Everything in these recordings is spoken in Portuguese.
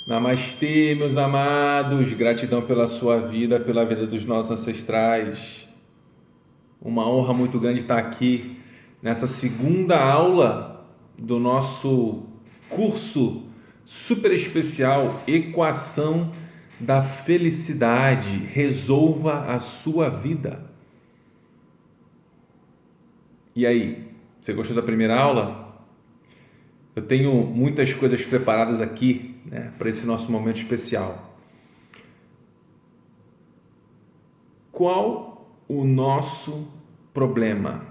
Namastê, meus amados, gratidão pela sua vida, pela vida dos nossos ancestrais. Uma honra muito grande estar aqui nessa segunda aula do nosso curso super especial Equação da Felicidade. Resolva a sua vida. E aí, você gostou da primeira aula? Eu tenho muitas coisas preparadas aqui, né, para esse nosso momento especial. Qual o nosso problema?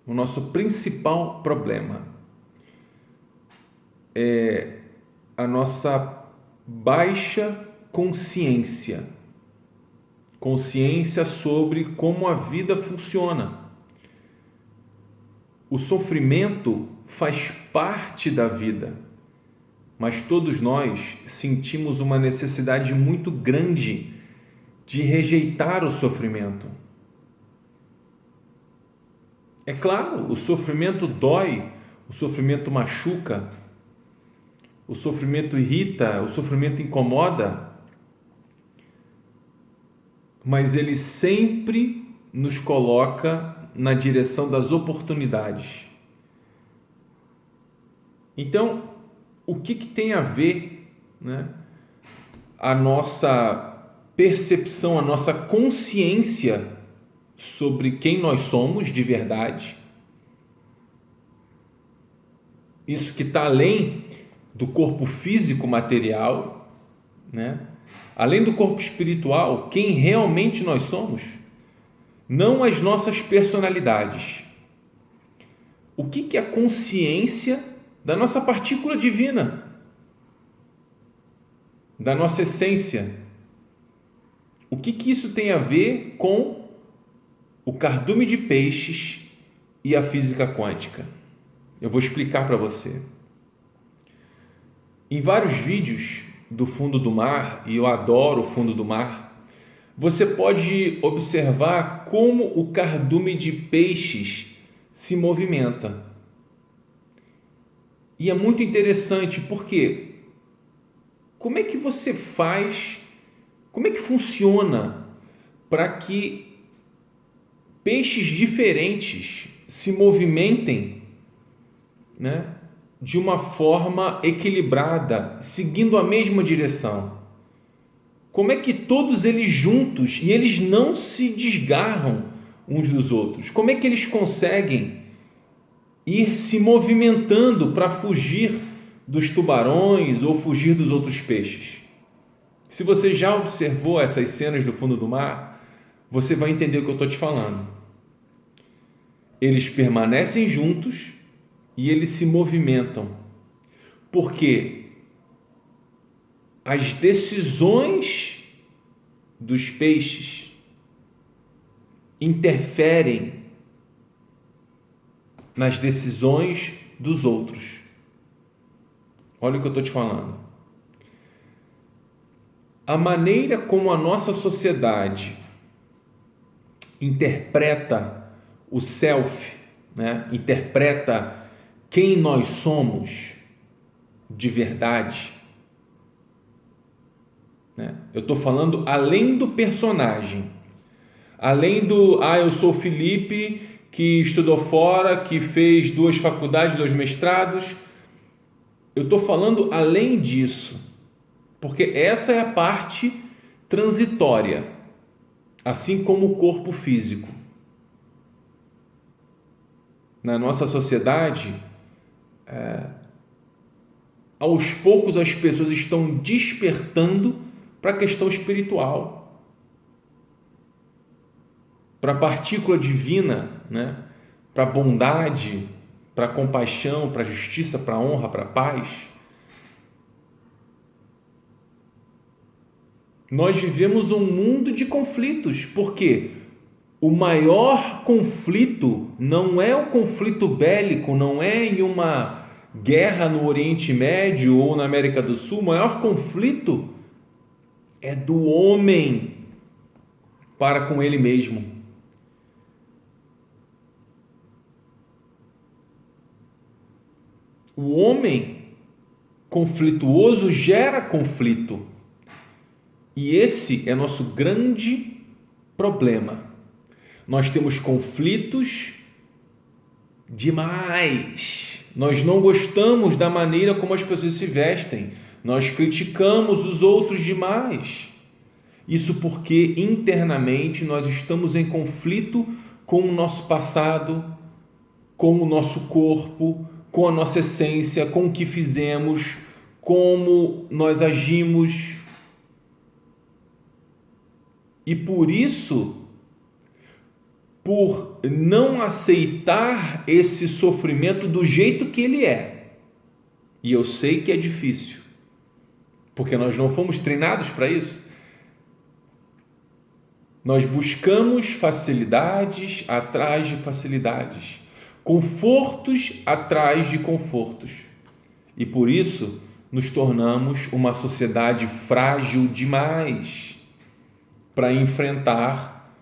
O nosso principal problema é a nossa baixa consciência. Consciência sobre como a vida funciona. O sofrimento faz parte da vida, mas todos nós sentimos uma necessidade muito grande de rejeitar o sofrimento. É claro, o sofrimento dói, o sofrimento machuca, o sofrimento irrita, o sofrimento incomoda, mas ele sempre nos coloca na direção das oportunidades. Então, o que tem a ver, né, a nossa percepção, a nossa consciência sobre quem nós somos de verdade, isso que está além do corpo físico material, né? Além do corpo espiritual, quem realmente nós somos, não as nossas personalidades. O que é a consciência da nossa partícula divina, da nossa essência? O que isso tem a ver com o cardume de peixes e a física quântica? Eu vou explicar para você. Em vários vídeos do fundo do mar, e eu adoro o fundo do mar, você pode observar como o cardume de peixes se movimenta. E é muito interessante porque como é que você faz, como é que funciona para que peixes diferentes se movimentem, né, de uma forma equilibrada, seguindo a mesma direção? Como é que todos eles juntos, e eles não se desgarram uns dos outros, como é que eles conseguem ir se movimentando para fugir dos tubarões ou fugir dos outros peixes? Se você já observou essas cenas do fundo do mar, você vai entender o que eu estou te falando. Eles permanecem juntos e eles se movimentam, porque as decisões dos peixes interferem nas decisões dos outros. Olha o que eu estou te falando. A maneira como a nossa sociedade interpreta o self, né? Interpreta quem nós somos de verdade, né? Eu estou falando além do personagem, além do eu sou o Felipe que estudou fora, que fez 2 faculdades, 2 mestrados. Eu estou falando além disso, porque essa é a parte transitória, assim como o corpo físico. Na nossa sociedade, aos poucos as pessoas estão despertando para a questão espiritual, para a partícula divina, né? Para a bondade, para a compaixão, para a justiça, para a honra, para a paz. Nós vivemos um mundo de conflitos, porque o maior conflito não é o conflito bélico, não é em uma guerra no Oriente Médio ou na América do Sul. O maior conflito é do homem para com ele mesmo. O homem conflituoso gera conflito. E esse é nosso grande problema. Nós temos conflitos demais. Nós não gostamos da maneira como as pessoas se vestem. Nós criticamos os outros demais. Isso porque internamente nós estamos em conflito com o nosso passado, com o nosso corpo, com a nossa essência, com o que fizemos, como nós agimos. E por isso, por não aceitar esse sofrimento do jeito que ele é, e eu sei que é difícil, porque nós não fomos treinados para isso, nós buscamos facilidades atrás de facilidades, confortos atrás de confortos, e por isso nos tornamos uma sociedade frágil demais para enfrentar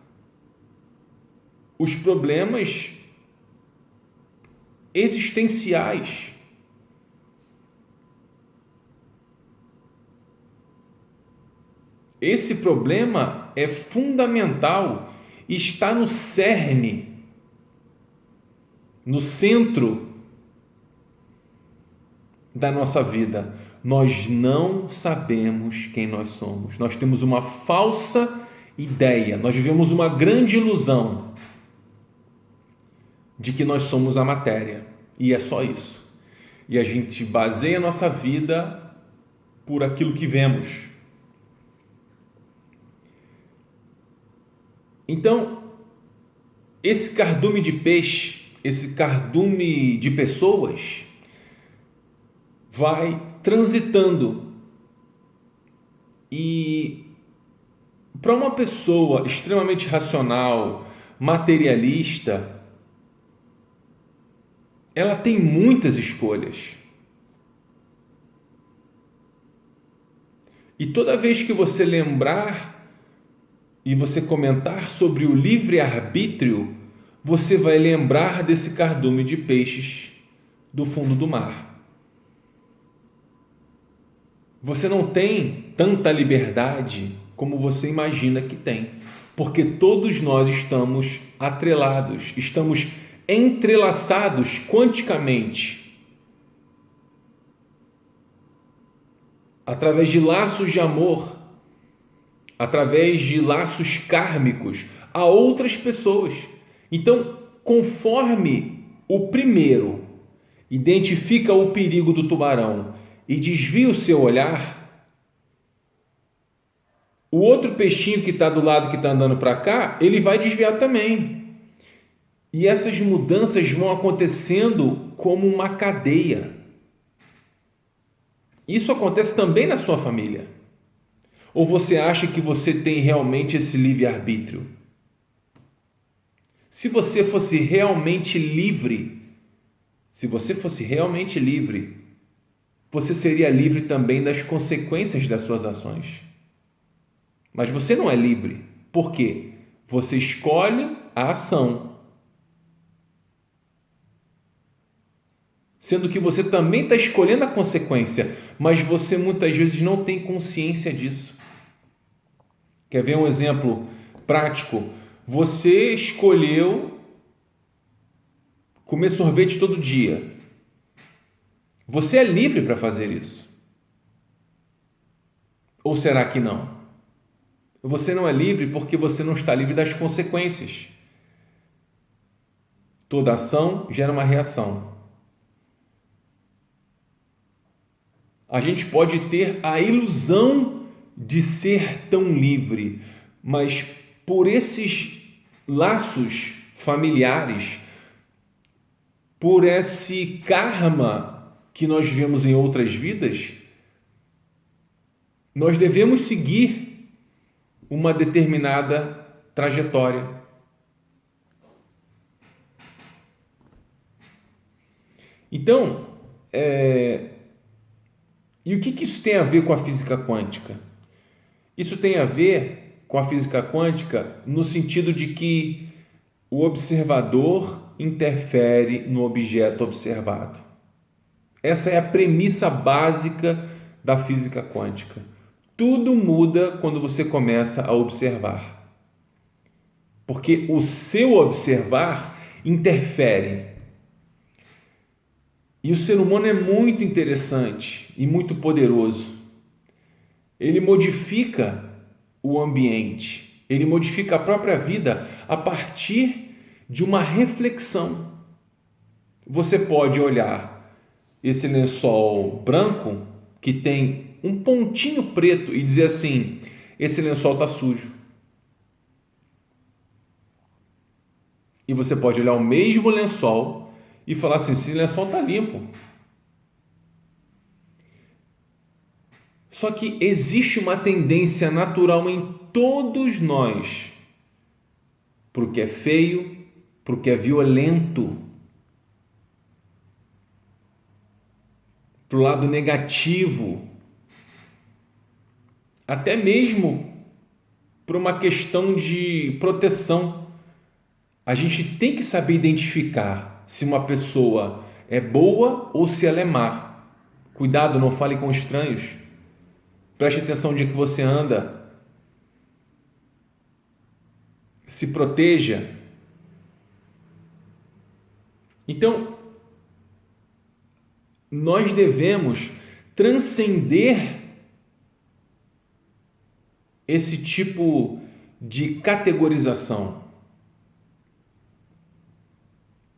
os problemas existenciais. Esse problema é fundamental, está no cerne, no centro da nossa vida. Nós não sabemos quem nós somos. Nós temos uma falsa ideia, nós vivemos uma grande ilusão de que nós somos a matéria, e é só isso. E a gente baseia a nossa vida por aquilo que vemos. Então, esse cardume de peixe, esse cardume de pessoas, vai transitando. E para uma pessoa extremamente racional, materialista, ela tem muitas escolhas. E toda vez que você lembrar e você comentar sobre o livre-arbítrio, você vai lembrar desse cardume de peixes do fundo do mar. Você não tem tanta liberdade como você imagina que tem, porque todos nós estamos atrelados, estamos entrelaçados quanticamente, através de laços de amor, através de laços kármicos a outras pessoas. Então, conforme o primeiro identifica o perigo do tubarão e desvia o seu olhar, o outro peixinho que está do lado, que está andando para cá, ele vai desviar também. E essas mudanças vão acontecendo como uma cadeia. Isso acontece também na sua família. Ou você acha que você tem realmente esse livre-arbítrio? Se você fosse realmente livre, você seria livre também das consequências das suas ações. Mas você não é livre. Por quê? Você escolhe a ação, sendo que você também está escolhendo a consequência, mas você muitas vezes não tem consciência disso. Quer ver um exemplo prático? Você escolheu comer sorvete todo dia. Você é livre para fazer isso? Ou será que não? Você não é livre porque você não está livre das consequências. Toda ação gera uma reação. A gente pode ter a ilusão de ser tão livre, mas por esses laços familiares, por esse karma que nós vivemos em outras vidas, nós devemos seguir uma determinada trajetória. Então, e o que isso tem a ver com a física quântica? Isso tem a ver com a física quântica no sentido de que o observador interfere no objeto observado. Essa é a premissa básica da física quântica. Tudo muda quando você começa a observar. Porque o seu observar interfere. E o ser humano é muito interessante e muito poderoso. Ele modifica o ambiente, ele modifica a própria vida a partir de uma reflexão. Você pode olhar esse lençol branco que tem um pontinho preto e dizer assim: esse lençol está sujo. E você pode olhar o mesmo lençol e falar assim: esse lençol está limpo. Só que existe uma tendência natural em todos nós para o que é feio, para o que é violento, para o lado negativo, até mesmo para uma questão de proteção. A gente tem que saber identificar se uma pessoa é boa ou se ela é má. Cuidado, não fale com estranhos. Preste atenção onde é que você anda. Se proteja. Então, nós devemos transcender esse tipo de categorização.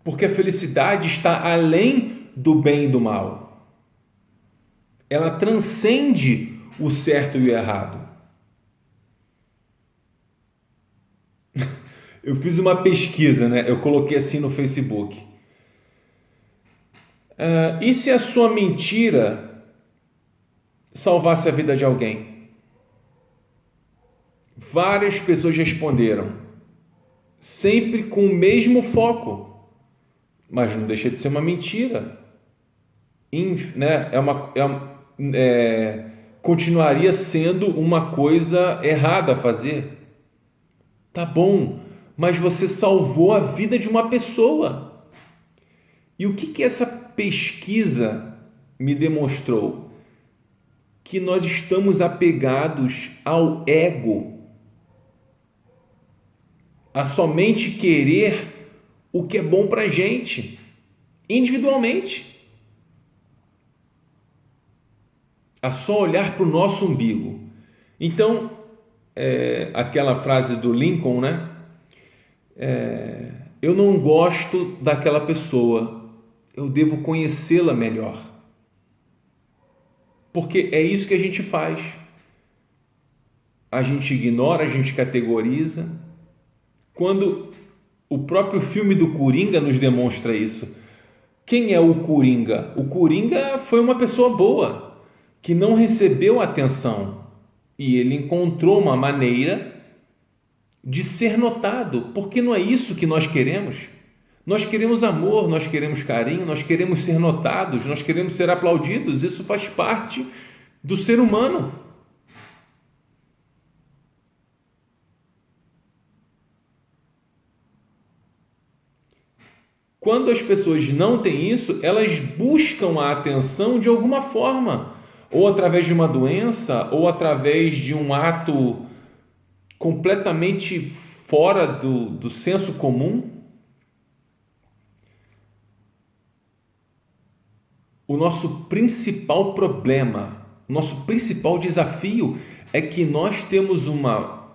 Porque a felicidade está além do bem e do mal. Ela transcende o certo e o errado. Eu fiz uma pesquisa, né? Eu coloquei assim no Facebook. E se a sua mentira salvasse a vida de alguém? Várias pessoas responderam, sempre com o mesmo foco, mas não deixa de ser uma mentira, né? Continuaria sendo uma coisa errada a fazer. Tá bom, mas você salvou a vida de uma pessoa. E o que essa pesquisa me demonstrou? Que nós estamos apegados ao ego, a somente querer o que é bom para a gente, individualmente, a só olhar para o nosso umbigo. Então, aquela frase do Lincoln, né? Eu não gosto daquela pessoa, eu devo conhecê-la melhor. Porque é isso que a gente faz. A gente ignora, a gente categoriza. Quando o próprio filme do Coringa nos demonstra isso. Quem é o Coringa? O Coringa foi uma pessoa boa, que não recebeu atenção. E ele encontrou uma maneira de ser notado. Porque não é isso que nós queremos. Nós queremos amor, nós queremos carinho, nós queremos ser notados, nós queremos ser aplaudidos. Isso faz parte do ser humano. Quando as pessoas não têm isso, elas buscam a atenção de alguma forma, ou através de uma doença, ou através de um ato completamente fora do senso comum. O nosso principal problema, o nosso principal desafio é que nós temos uma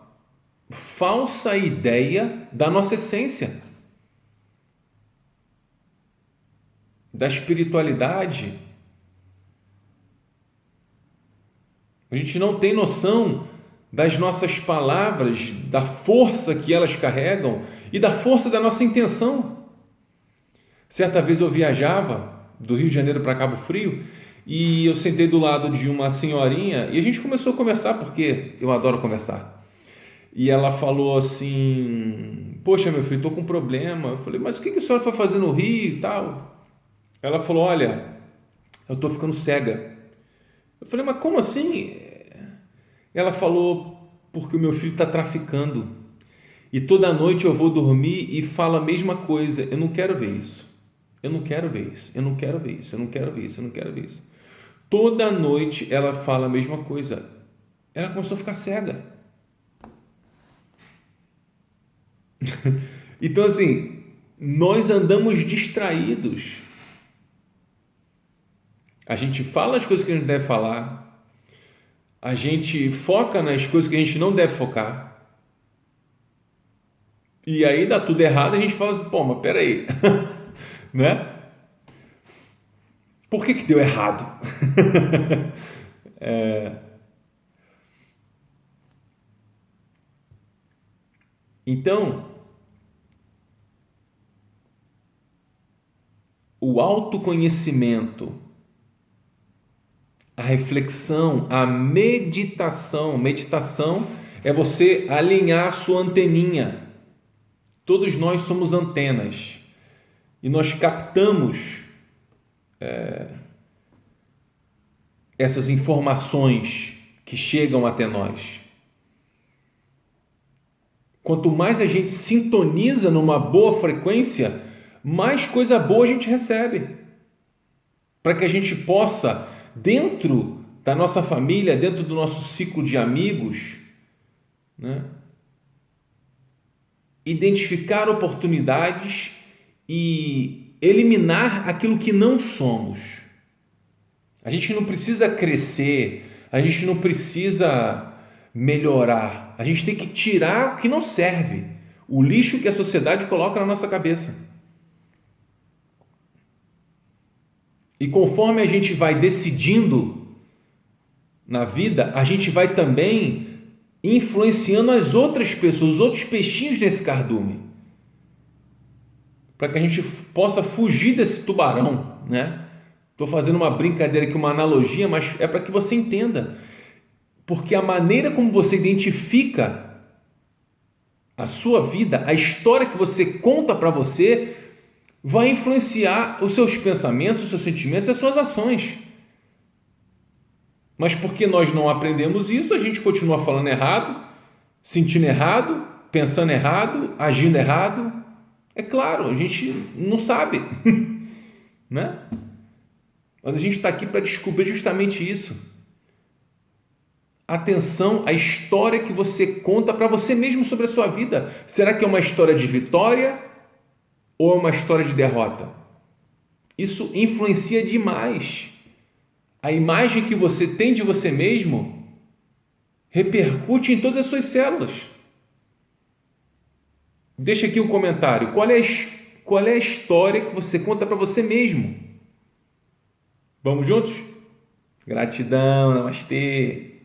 falsa ideia da nossa essência, da espiritualidade. A gente não tem noção das nossas palavras, da força que elas carregam e da força da nossa intenção. Certa vez eu viajava do Rio de Janeiro para Cabo Frio e eu sentei do lado de uma senhorinha e a gente começou a conversar, porque eu adoro conversar. E ela falou assim: poxa, meu filho, estou com um problema. Eu falei: mas o que a senhora foi fazer no Rio e tal? Ela falou: olha, eu estou ficando cega. Eu falei: mas como assim? Ela falou: porque o meu filho está traficando e toda noite eu vou dormir e falo a mesma coisa. Eu não quero ver isso. eu não quero ver isso, eu não quero ver isso, eu não quero ver isso, eu não quero ver isso. Toda noite ela fala a mesma coisa. Ela começou a ficar cega. Então, assim, nós andamos distraídos. A gente fala as coisas que a gente deve falar, a gente foca nas coisas que a gente não deve focar, e aí dá tudo errado. A gente fala assim, pô, mas peraí, né? Por que deu errado? Então, o autoconhecimento, a reflexão, a meditação. Meditação é você alinhar a sua anteninha. Todos nós somos antenas e nós captamos essas informações que chegam até nós. Quanto mais a gente sintoniza numa boa frequência, mais coisa boa a gente recebe. Para que a gente possa, dentro da nossa família, dentro do nosso ciclo de amigos, né, identificar oportunidades e eliminar aquilo que não somos. A gente não precisa crescer, a gente não precisa melhorar, a gente tem que tirar o que não serve, o lixo que a sociedade coloca na nossa cabeça. E conforme a gente vai decidindo na vida, a gente vai também influenciando as outras pessoas, os outros peixinhos nesse cardume, para que a gente possa fugir desse tubarão, né? Estou fazendo uma brincadeira aqui, uma analogia, mas é para que você entenda, porque a maneira como você identifica a sua vida, a história que você conta para você, vai influenciar os seus pensamentos, os seus sentimentos e as suas ações. Mas porque nós não aprendemos isso, a gente continua falando errado, sentindo errado, pensando errado, agindo errado. É claro, a gente não sabe, né? Mas a gente está aqui para descobrir justamente isso. Atenção à história que você conta para você mesmo sobre a sua vida. Será que é uma história de vitória ou é uma história de derrota? Isso influencia demais. A imagem que você tem de você mesmo repercute em todas as suas células. Deixa aqui um comentário. Qual é a história que você conta para você mesmo? Vamos juntos? Gratidão, namastê.